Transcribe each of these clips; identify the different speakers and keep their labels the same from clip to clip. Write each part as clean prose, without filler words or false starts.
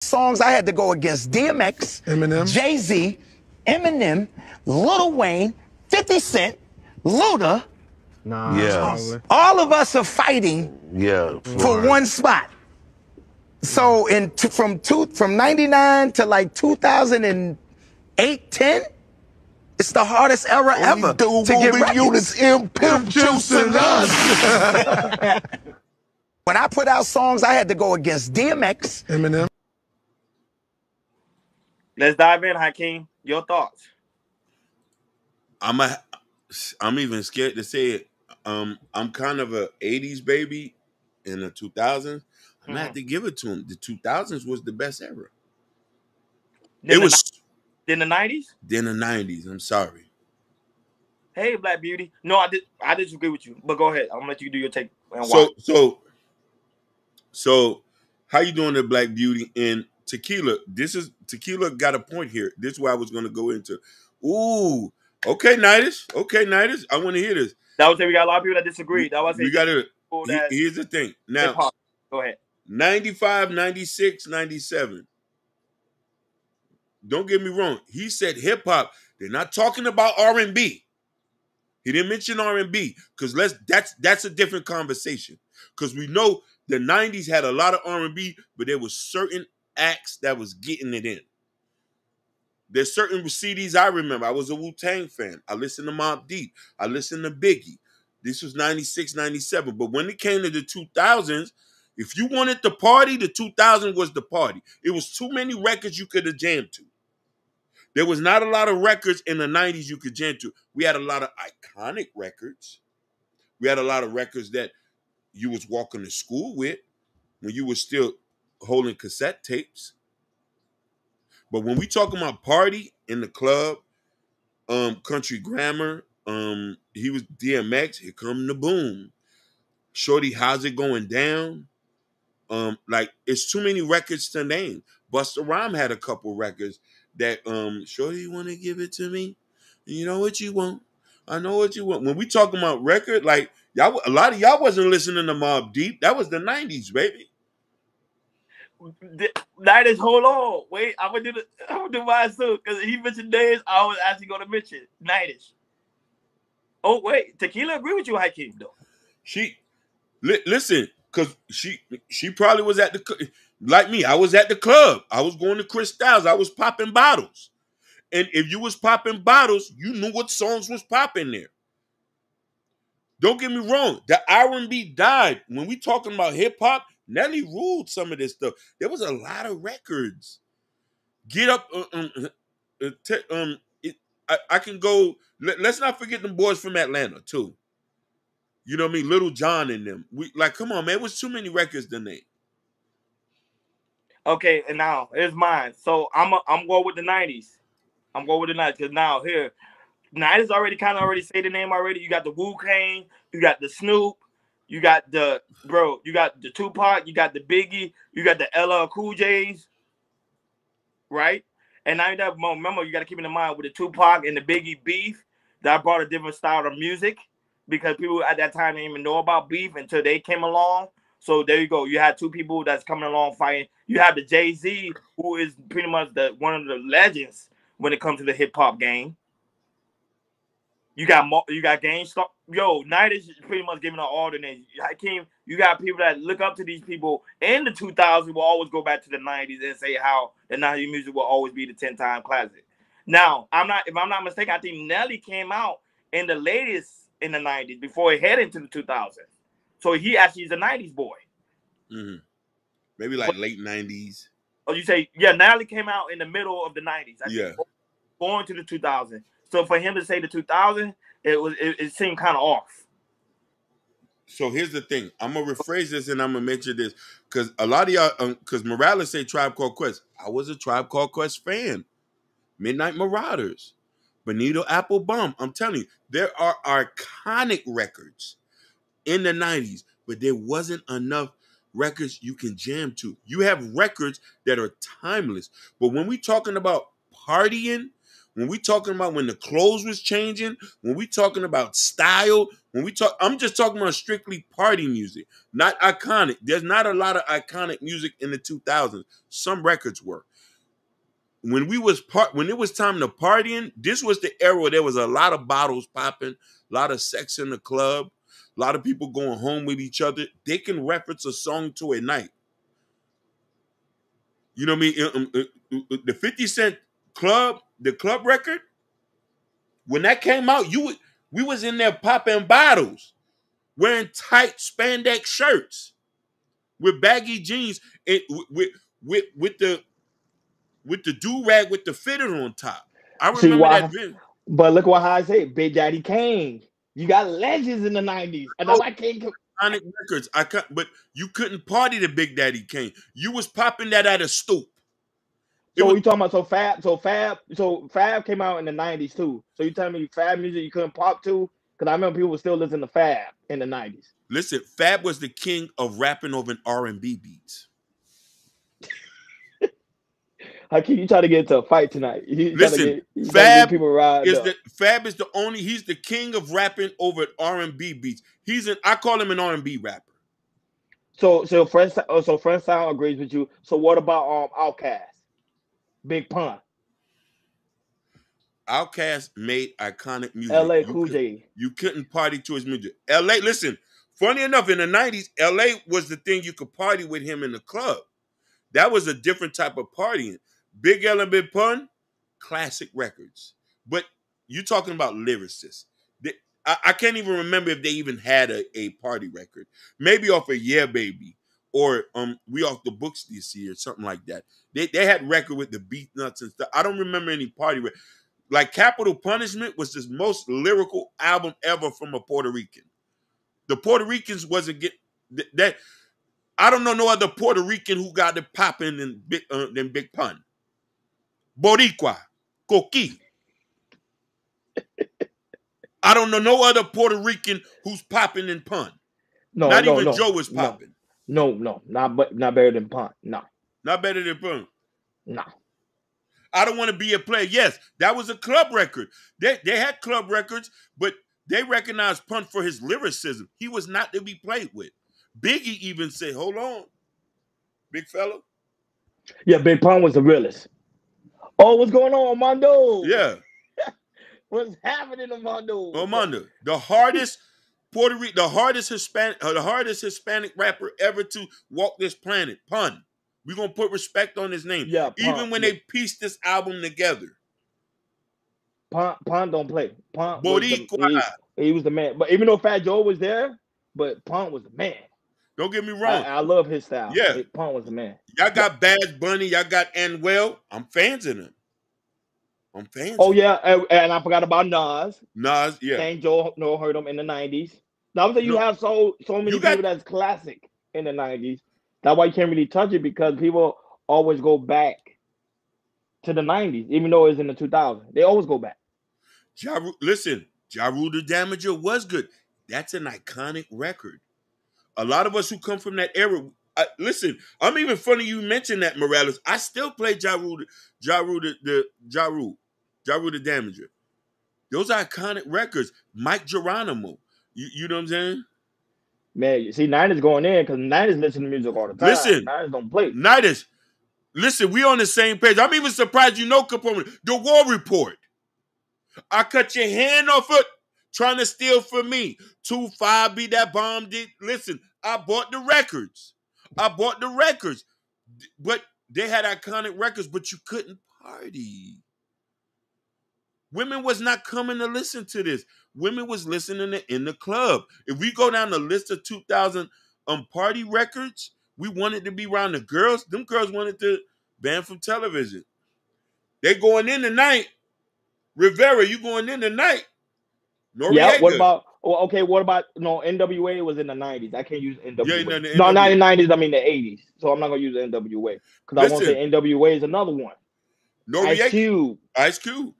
Speaker 1: songs, I had to go against DMX,
Speaker 2: Eminem,
Speaker 1: Jay-Z, Eminem, Lil Wayne, 50 Cent, Luda.
Speaker 2: Nas,
Speaker 3: Yeah.
Speaker 2: probably.
Speaker 1: All of us are fighting
Speaker 3: Yeah.
Speaker 1: for one spot. So from 99 to like 2008, 10, it's the hardest era ever
Speaker 3: do
Speaker 1: to get
Speaker 3: moving
Speaker 1: records.
Speaker 3: units in pimp juice and us.
Speaker 1: When I put out songs, I had to go against DMX.
Speaker 2: Eminem.
Speaker 4: Let's dive in, Hakeem. Your thoughts.
Speaker 5: I'm even scared to say it. I'm kind of a 80s baby in the 2000s. I'm gonna have to give it to him. The 2000s was the best era.
Speaker 4: Then the 90s?
Speaker 5: Then the 90s. I'm sorry.
Speaker 4: Hey, Black Beauty. No, I disagree with you. But go ahead. I'm gonna let you do your take and
Speaker 5: So
Speaker 4: why.
Speaker 5: so how you doing there, Black Beauty? And Tequila. Tequila got a point here. This is where I was gonna go into. Ooh, okay, Nidus. Okay, Nidus. I want to hear this.
Speaker 4: That was it. We got a lot of people that disagree. That was
Speaker 5: we gotta here's the thing. Now
Speaker 4: hip-hop. Go ahead.
Speaker 5: 95, 96, 97. Don't get me wrong. He said hip hop. They're not talking about R&B. He didn't mention R&B because that's a different conversation. Because we know the 90s had a lot of R&B, but there was certain acts that was getting it in. There's certain CDs I remember. I was a Wu-Tang fan. I listened to Mobb Deep. I listened to Biggie. This was 96, 97. But when it came to the 2000s, if you wanted the party, the 2000 was the party. It was too many records you could have jammed to. There was not a lot of records in the 90s you could jam to. We had a lot of iconic records. We had a lot of records that you was walking to school with when you were still holding cassette tapes. But when we talking about party in the club, Country Grammar, he was DMX, Here Come the Boom. Shorty, How's It Going Down? Like, it's too many records to name. Busta Rhymes had a couple records that Shorty, you wanna give it to me? You know what you want. I know what you want. When we talking about record, like y'all, a lot of y'all wasn't listening to Mobb Deep. That was the 90s, baby.
Speaker 4: Nidus, hold on. Wait, I'm gonna do mine soon. Because he mentioned names, I was actually gonna mention Nidus. Oh, wait, Tequila agree with you, Hakeem, though.
Speaker 5: Listen, because she probably was at the, like me, I was at the club. I was going to Cristal's. I was popping bottles. And if you was popping bottles, you knew what songs was popping there. Don't get me wrong. The R&B died. When we talking about hip-hop, Nelly ruled some of this stuff. There was a lot of records. Get Up. I can go. Let's not forget them boys from Atlanta, too. You know what I mean? Little John and them. Come on, man. It was too many records to name.
Speaker 4: Okay, and now here's mine. So I'm going with the 90s. I'm going with the 90s because now here, 90s already say the name already. You got the Wu-Tang, you got the Snoop, you got the Tupac, you got the Biggie, you got the LL Cool J's, right? And now that remember, you got to keep in mind with the Tupac and the Biggie beef, that brought a different style of music because people at that time didn't even know about beef until they came along. So there you go. You had two people that's coming along fighting. You have the Jay-Z, who is pretty much one of the legends when it comes to the hip hop game. You got GameStop. Yo, Night is pretty much giving out all the names. Hakeem, you got people that look up to these people in the 2000s will always go back to the 90s and say how the 90s music will always be the 10-time classic. Now, if I'm not mistaken, I think Nelly came out in the latest in the 90s before he headed into the 2000s. So he actually is a 90s boy.
Speaker 5: Mm-hmm. Maybe like late 90s.
Speaker 4: Oh, you say, yeah, Nelly came out in the middle of the 90s. I
Speaker 5: think,
Speaker 4: going to the 2000s. So for him to say the 2000, it seemed kind of off.
Speaker 5: So here's the thing. I'm gonna rephrase this and I'm gonna mention this because a lot of y'all, because Morales say Tribe Called Quest. I was a Tribe Called Quest fan. Midnight Marauders, Bonito Apple Bomb. I'm telling you, there are iconic records in the 90s, but there wasn't enough records you can jam to. You have records that are timeless, but when we talking about partying, when we talking about when the clothes was changing, when we talking about style, I'm just talking about strictly party music, not iconic. There's not a lot of iconic music in the 2000s. Some records were. When it was time to partying, this was the era where there was a lot of bottles popping, a lot of sex in the club, a lot of people going home with each other. They can reference a song to a night. You know what I mean? The 50 Cent the club record, when that came out, we was in there popping bottles, wearing tight spandex shirts with baggy jeans, and with the do-rag with the fitted on top. I
Speaker 2: See
Speaker 5: remember
Speaker 2: why?
Speaker 5: that video.
Speaker 2: But look what I say, Big Daddy Kane. You got legends in the 90s. And
Speaker 5: Oh,
Speaker 2: I can't
Speaker 5: iconic records. But you couldn't party to Big Daddy Kane. You was popping that at a stoop.
Speaker 2: So you talking about Fab came out in the 90s too. So you telling me Fab music you couldn't pop to? Because I remember people were still listening to Fab in the 90s.
Speaker 5: Listen, Fab was the king of rapping over R&B beats.
Speaker 2: How can you try to get into a fight tonight?
Speaker 5: Listen, Fab is the only. He's the king of rapping over R&B beats. I call him an R&B rapper.
Speaker 2: So Friend Sound agrees with you. So what about Outkast? Big Pun.
Speaker 5: Outkast made iconic music.
Speaker 2: LA Cool J.
Speaker 5: You couldn't party to his music. LA, listen, funny enough, in the 90s, LA was the thing you could party with him in the club. That was a different type of partying. Big L and Big Pun, classic records. But you're talking about lyricists. I can't even remember if they even had a party record. Maybe off of Yeah Baby or We Off the Books this year, something like that. They had record with the Beat Nuts and stuff. I don't remember any party record. Like Capital Punishment was the most lyrical album ever from a Puerto Rican. The Puerto Ricans wasn't get that. I don't know no other Puerto Rican who got it popping than Big Pun. Boricua, Coqui. I don't know no other Puerto Rican who's popping than Pun. Not even Joe was popping.
Speaker 2: No, not better than Pun. No,
Speaker 5: not better than Pun.
Speaker 2: No.
Speaker 5: I Don't Want to Be a Player. Yes, that was a club record. They had club records, but they recognized Pun for his lyricism. He was not to be played with. Biggie even said, "Hold on, big fella."
Speaker 2: Yeah, Big Pun was the realest. Oh, what's going on, Mondo?
Speaker 5: Yeah.
Speaker 2: What's happening, Mondo?
Speaker 5: Mondo, the hardest Hispanic rapper ever to walk this planet. Pun. We're gonna put respect on his name.
Speaker 2: Yeah, Pun,
Speaker 5: even when they pieced this album together.
Speaker 2: Pun don't play. Pun
Speaker 5: Boricua.
Speaker 2: He was the man. But even though Fat Joe was there, but Pun was the man.
Speaker 5: Don't get me wrong.
Speaker 2: I love his style.
Speaker 5: Yeah.
Speaker 2: Pun was the man.
Speaker 5: Y'all got Bad Bunny, y'all got Anuel. I'm fans of them.
Speaker 2: Yeah, and I forgot about Nas.
Speaker 5: Nas, yeah.
Speaker 2: Thank Joe heard him in the 90s. Now I'm saying you have so many people that's classic in the 90s. That's why you can't really touch it, because people always go back to the 90s, even though it's in the 2000s. They always go back.
Speaker 5: Listen, Ja Rule the Damager was good. That's an iconic record. A lot of us who come from that era, listen, I'm even funny you mentioned that, Morales. I still play Ja Rule the Damager. Those are iconic records. Mike Geronimo. You know what I'm saying?
Speaker 2: Man, you see, 90s going in, because 90s listen to music all the time.
Speaker 5: Listen.
Speaker 2: 90s don't play.
Speaker 5: 90s. Listen, we on the same page. I'm even surprised you know Capone. The War Report. I cut your hand off it trying to steal from me. 2-5 be that bomb did. Listen, I bought the records. But they had iconic records, but you couldn't party. Women was not coming to listen to this. Women was listening in the club. If we go down the list of 2000 party records, we wanted to be around the girls. Them girls wanted to ban from television. They going in tonight. Rivera, you going in tonight. Noriega.
Speaker 2: Yeah, what about NWA was in the 90s. I can't use NWA.
Speaker 5: Yeah,
Speaker 2: no, not in the 90s, I mean the 80s. So I'm not going to use NWA. Because I want to say NWA is another one.
Speaker 5: Noriega. Ice Cube.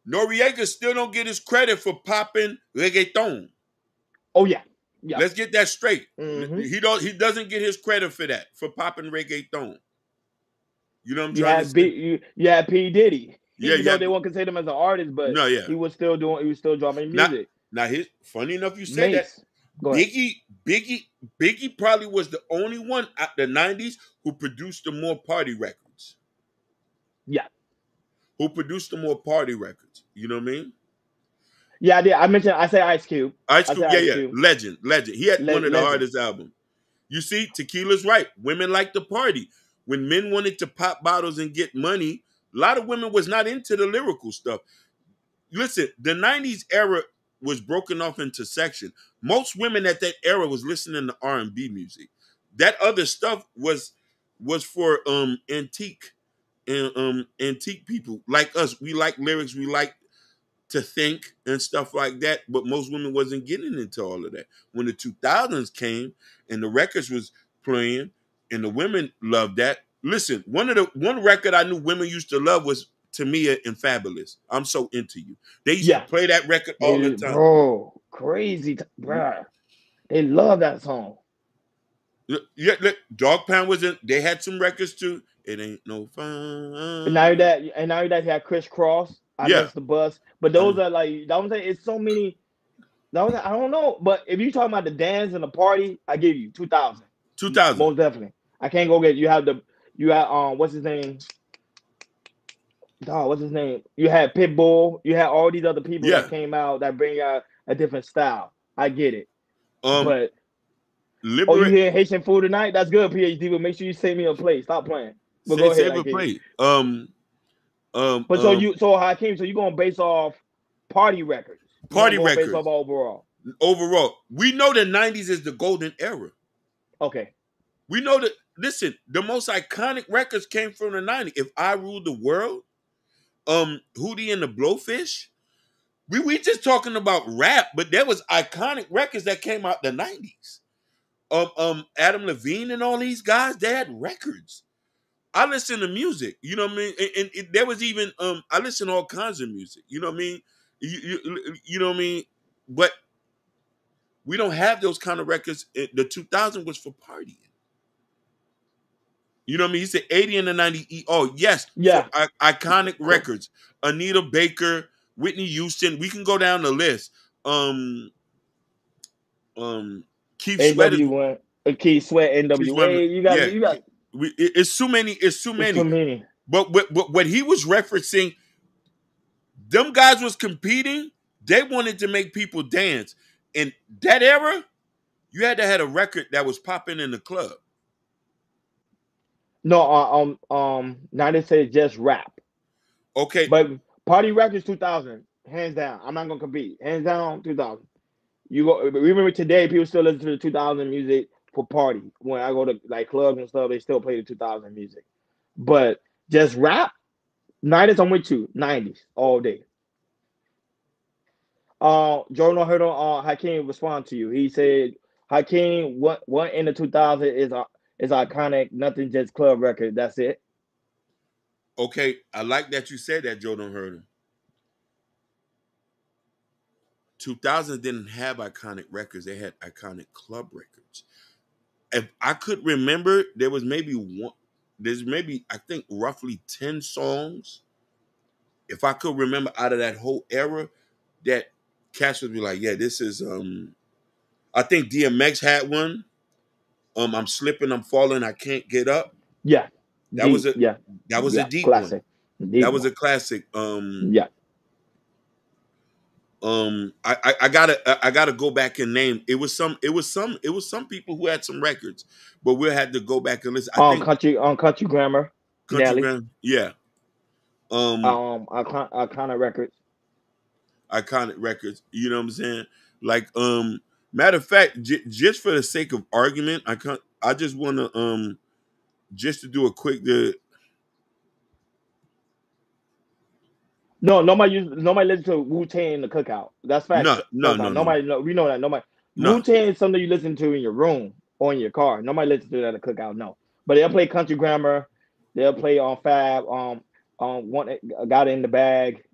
Speaker 5: Noriega still don't get his credit for popping reggaeton.
Speaker 2: Oh, yeah.
Speaker 5: Let's get that straight.
Speaker 2: Mm-hmm.
Speaker 5: He doesn't get his credit for that, for popping reggaeton. You know what I'm trying to say?
Speaker 2: You had P. Diddy. even though they won't consider him as an artist, but
Speaker 5: no, yeah,
Speaker 2: he was still dropping music.
Speaker 5: Now, funny enough, you said that.
Speaker 2: Mace. Go ahead.
Speaker 5: Biggie probably was the only one at the 90s who produced the more party records.
Speaker 2: Yeah.
Speaker 5: Who produced the more party records. You know what I mean?
Speaker 2: Yeah, I said Ice Cube.
Speaker 5: Ice Cube,
Speaker 2: Ice
Speaker 5: yeah.
Speaker 2: Cube.
Speaker 5: Legend. He had one of the
Speaker 2: Legend.
Speaker 5: hardest albums. You see, Tequila's right. Women like to party. When men wanted to pop bottles and get money, a lot of women was not into the lyrical stuff. Listen, the 90s era was broken off into sections. Most women at that era was listening to R&B music. That other stuff was for antique people like us. We like lyrics, we like to think and stuff like that, but most women wasn't getting into all of that. When the 2000s came and the records was playing and the women loved that. Listen, one record I knew women used to love was Tamia and Fabulous. I'm So Into You. They used to play that record all the time.
Speaker 2: Bro, crazy, bro. They love that song.
Speaker 5: Yeah, look, Dog Pound was in. They had some records too. It ain't no fun.
Speaker 2: And now that you have Crisscross Against the Bus, but those are like that was like it's so many. That was I don't know, but if you talking about the dance and the party, I give you 2000.
Speaker 5: 2000,
Speaker 2: most definitely. I can't go get you have what's his name? What's his name? You had Pitbull. You had all these other people that came out that bring out a different style. I get it, but you hear Haitian food tonight? That's good, PhD. But make sure you save me a plate. Stop playing. But go ahead.
Speaker 5: Save a plate.
Speaker 2: But so Hakeem, so you gonna base off party records?
Speaker 5: Party records.
Speaker 2: Based off overall.
Speaker 5: Overall, we know the 90s is the golden era.
Speaker 2: Okay.
Speaker 5: We know that. Listen, the most iconic records came from the 90s. If I Ruled the World, Hootie and the Blowfish. We just talking about rap, but there was iconic records that came out the 90s. Adam Levine and all these guys, they had records. I listen to music, you know what I mean? And there was even I listen to all kinds of music, you know what I mean? You know what I mean? But we don't have those kind of records. The 2000 was for partying. You know what I mean? He said 80 and the 90. Oh, yes.
Speaker 2: Yeah.
Speaker 5: Iconic records. Anita Baker, Whitney Houston. We can go down the list. Keith Sweat.
Speaker 2: Keith Sweat, NWA. You got.
Speaker 5: It's too many. It's too many. But what he was referencing, them guys was competing. They wanted to make people dance. In that era, you had to have a record that was popping in the club.
Speaker 2: No, now they say just rap.
Speaker 5: Okay.
Speaker 2: But party records 2000, hands down. I'm not gonna compete. Hands down, 2000. You go. Remember today, people still listen to the 2000 music for party. When I go to like clubs and stuff, they still play the 2000 music. But just rap, 90s. I'm with you. 90s all day. Jordan heard on Hakeem respond to you. He said, Hakeem, what in the 2000s is iconic, nothing just club record. That's it.
Speaker 5: Okay, I like that you said that, Joe. Don't hurt him. 2000 didn't have iconic records. They had iconic club records. If I could remember, there was maybe one. There's maybe, I think, roughly 10 songs. If I could remember out of that whole era, that cats would be like, yeah, this is, I think DMX had one. I'm slipping, I'm falling, I can't get up.
Speaker 2: Yeah.
Speaker 5: That was a deep
Speaker 2: classic.
Speaker 5: One. That was a classic.
Speaker 2: Yeah.
Speaker 5: I gotta go back and name. It was some people who had some records, but we'll have to go back and listen.
Speaker 2: Country Grammar.
Speaker 5: Country Grammar. Yeah.
Speaker 2: Iconic records.
Speaker 5: Iconic records. You know what I'm saying? Like, matter of fact, just for the sake of argument, I just want to just to do a quick.
Speaker 2: No, nobody listen to Wu-Tang in the cookout. That's fact.
Speaker 5: No.
Speaker 2: Nobody. We know that. Nobody.
Speaker 5: No.
Speaker 2: Wu-Tang is something you listen to in your room or in your car. Nobody listens to that at the cookout. No, but they'll play Country Grammar. They'll play on Fab. One Got It in the Bag.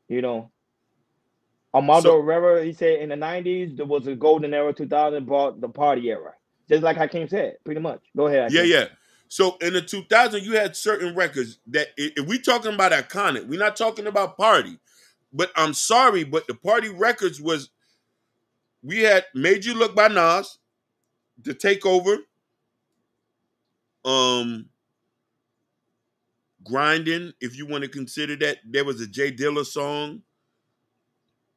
Speaker 2: You know. Armando Rivera, he said in the 90s there was a golden era. 2000 brought the party era. Just like Hakeem said, pretty much. Go ahead, Hakeem.
Speaker 5: Yeah. So in the 2000s, you had certain records that if we talking about iconic, we're not talking about party. But I'm sorry, but the party records was, we had Made You Look by Nas, The Takeover, Grinding, if you want to consider that. There was a Jay Dilla song.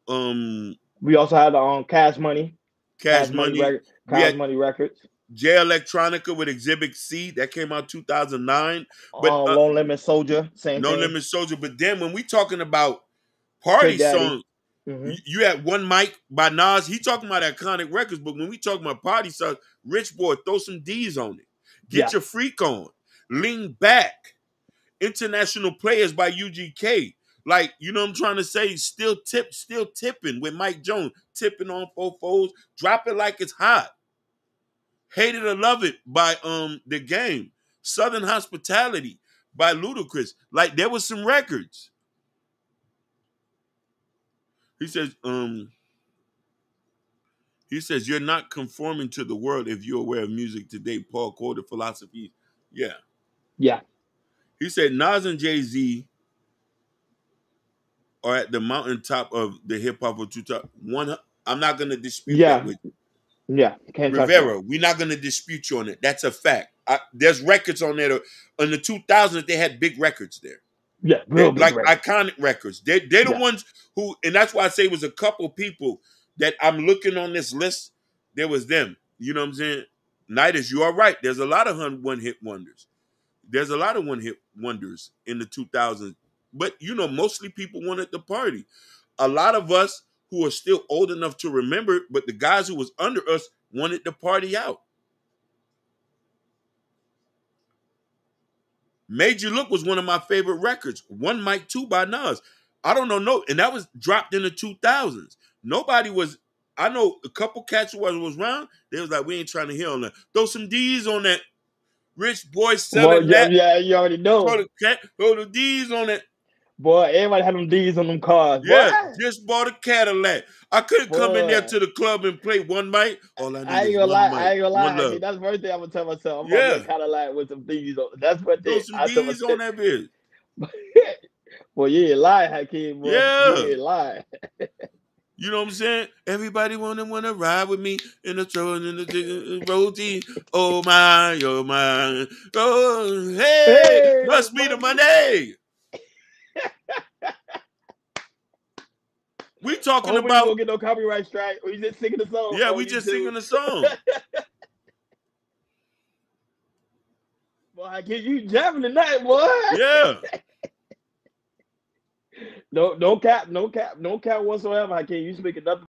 Speaker 2: We also had Cash Money.
Speaker 5: Cash Money. We
Speaker 2: Cash
Speaker 5: had
Speaker 2: Money Records.
Speaker 5: Jay Electronica with Exhibit C. That came out 2009. But
Speaker 2: Lone Limit Soldier, same
Speaker 5: No
Speaker 2: thing.
Speaker 5: Limit Soldier. But then when we talking about party songs, you had One Mic by Nas. He talking about iconic records, but when we talking about party songs, Rich Boy, throw some D's on it. Get Your Freak On. Lean Back. International Players by UGK. Like, you know what I'm trying to say? Still tipping with Mike Jones. Tipping on 4-4s. Drop It Like It's Hot. Hate It or Love It by The Game. Southern Hospitality by Ludacris. Like, there was some records. He says, you're not conforming to the world if you're aware of music today. Paul quoted philosophy. Yeah.
Speaker 2: Yeah.
Speaker 5: He said, Nas and Jay-Z are at the mountaintop of the hip-hop of 2000. I'm not going to dispute that with you.
Speaker 2: Yeah. Can't
Speaker 5: Rivera, we're not going to dispute you on it. That's a fact. There's records on there. In the 2000s, they had big records there.
Speaker 2: Yeah, real big records.
Speaker 5: Iconic records. They're the ones who, and that's why I say it was a couple people that I'm looking on this list. There was them. You know what I'm saying? Nighters, you are right. There's a lot of one-hit wonders. There's a lot of one-hit wonders in the 2000s. But, you know, mostly people wanted to party. A lot of us who are still old enough to remember, but the guys who was under us wanted to party out. Made You Look was one of my favorite records. One Mic 2 by Nas. I don't know, and that was dropped in the 2000s. Nobody was, I know a couple cats who was around, they was like, we ain't trying to hear on that. Throw some D's on that. Rich Boy selling that.
Speaker 2: Yeah, you already know.
Speaker 5: Throw the D's on it.
Speaker 2: Boy, everybody had them D's on them cars.
Speaker 5: Yeah,
Speaker 2: boy.
Speaker 5: Just bought a Cadillac. I couldn't come in there to the club and play One Mic. All I
Speaker 2: ain't gonna lie. I ain't gonna lie. That's the first thing I'm gonna tell myself. I'm gonna Cadillac with some D's on. That's what they.
Speaker 5: Throw some D's on that bitch.
Speaker 2: Well, you ain't lying, Hakeem. Boy.
Speaker 5: Yeah.
Speaker 2: You ain't lying.
Speaker 5: You know what I'm saying? Everybody wanna ride with me in the throne in the routine. Oh my, oh hey, must be the money. We talking about.
Speaker 2: We don't get no copyright strike. We just singing the song.
Speaker 5: Yeah, we just singing the song.
Speaker 2: Boy, Hakeem, you jamming tonight, boy.
Speaker 5: Yeah.
Speaker 2: No cap whatsoever, Hakeem. You speaking nothing